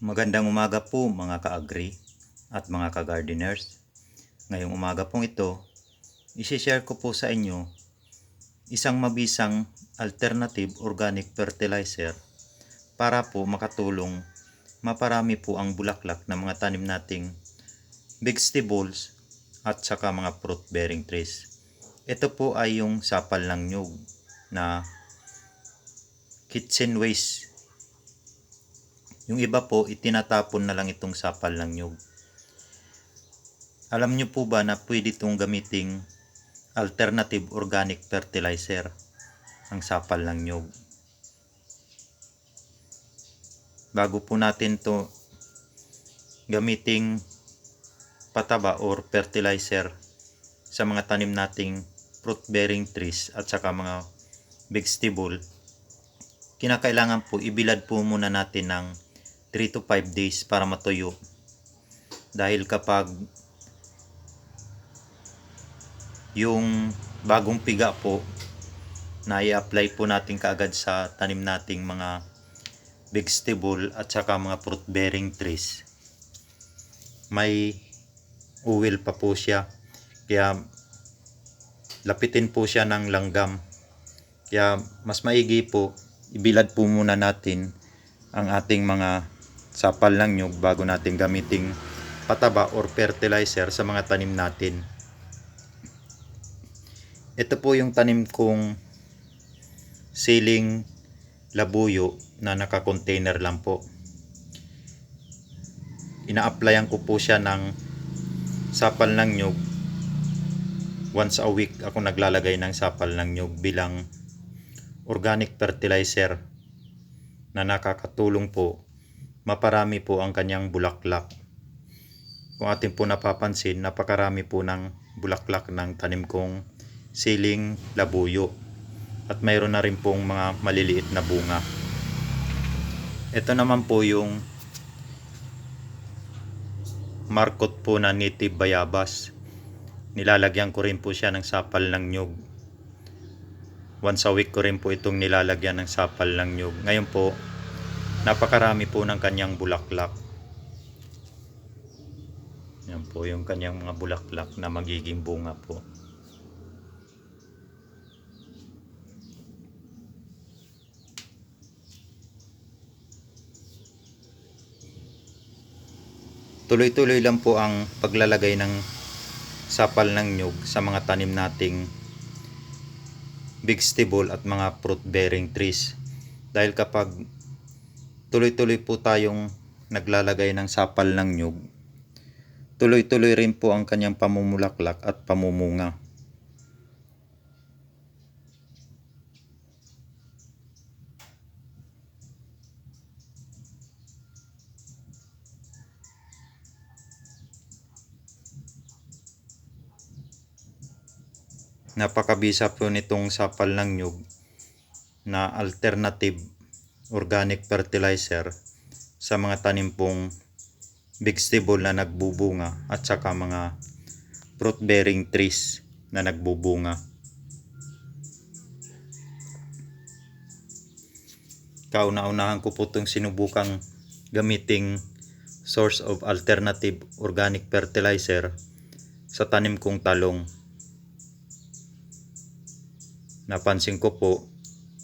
Magandang umaga po mga ka-agri at mga ka-gardeners. Ngayong umaga pong ito, isi-share ko po sa inyo isang mabisang alternative organic fertilizer para po makatulong maparami po ang bulaklak ng mga tanim nating vegetables at saka mga fruit bearing trees. Ito po ay yung sapal ng nyug na kitchen waste. Yung iba po, itinatapon na lang itong sapal ng nyug. Alam nyo po ba na pwede itong gamiting alternative organic fertilizer, ang sapal ng nyug? Bago po natin to gamiting pataba or fertilizer sa mga tanim nating fruit bearing trees at saka mga vegetable, kinakailangan po ibilad po muna natin ng 3 to 5 days para matuyo. Dahil kapag yung bagong piga po na i-apply po natin kaagad sa tanim nating mga vegetable at saka mga fruit bearing trees, may uwil pa po siya. Kaya lapitin po siya ng langgam. Kaya mas maigi po, ibilad po muna natin ang ating mga sapal ng nyug bago natin gamiting pataba or fertilizer sa mga tanim natin. Ito po yung tanim kong siling labuyo na naka-container lang po. Ina-applyan ko po siya ng sapal ng nyug. Once a week ako naglalagay ng sapal ng nyug bilang organic fertilizer na nakakatulong po maparami po ang kanyang bulaklak. Kung atin po napapansin, napakarami po ng bulaklak ng tanim kong siling labuyo at mayroon na rin pong mga maliliit na bunga. Ito naman po yung markot po na native bayabas. Nilalagyan ko rin po siya ng sapal ng nyug. Once a week ko rin po itong nilalagyan ng sapal ng nyug. Ngayon po, napakarami po ng kanyang bulaklak. Yan po yung kanyang mga bulaklak na magiging bunga po. Tuloy-tuloy lang po ang paglalagay ng sapal ng nyug sa mga tanim nating vegetable at mga fruit bearing trees. Dahil kapag tuloy-tuloy po tayong naglalagay ng sapal ng nyug, tuloy-tuloy rin po ang kanyang pamumulaklak at pamumunga. Napakabisa po nitong sapal ng nyug na alternative organic fertilizer sa mga tanim pong vegetable na nagbubunga at saka mga fruit bearing trees na nagbubunga. Kauna-unahan ko po itong sinubukang gamiting source of alternative organic fertilizer sa tanim kong talong. Napansin ko po,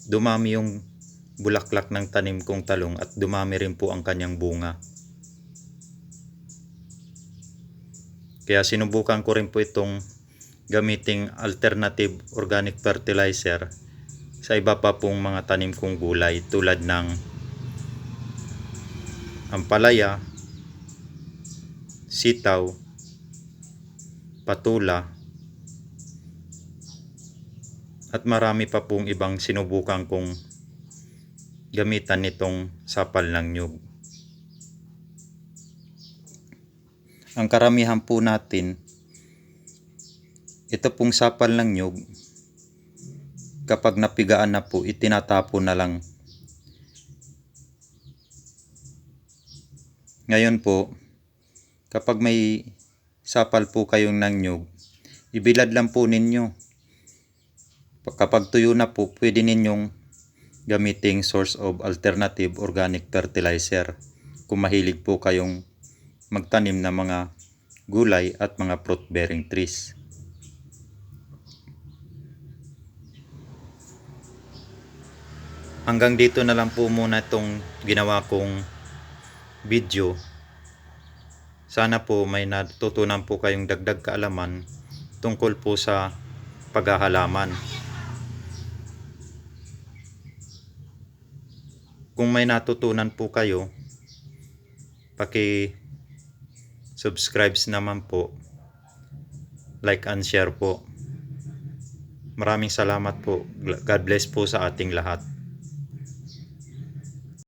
dumami yung bulaklak ng tanim kong talong at dumami rin po ang kanyang bunga. Kaya sinubukan ko rin po itong gamiting alternative organic fertilizer sa iba pa pong mga tanim kong gulay tulad ng ampalaya, sitaw, patula, at marami pa pong ibang sinubukan kong gamitan nitong sapal ng nyug. Ang karamihan po natin, ito pong sapal ng nyug, kapag napigaan na po, itinatapon na lang. Ngayon po, kapag may sapal po kayong ng nyug, ibilad lang po ninyo. Kapag tuyo na po, pwede ninyong gamiting source of alternative organic fertilizer. kung mahilig po kayong magtanim ng mga gulay at mga fruit bearing trees. Hanggang dito na lang po muna itong ginawa kong video. Sana po may natutunan po kayong dagdag kaalaman tungkol po sa paghahalaman. Kung may natutunan po kayo, paki-subscribe naman po, like and share po. Maraming salamat po. God bless po sa ating lahat.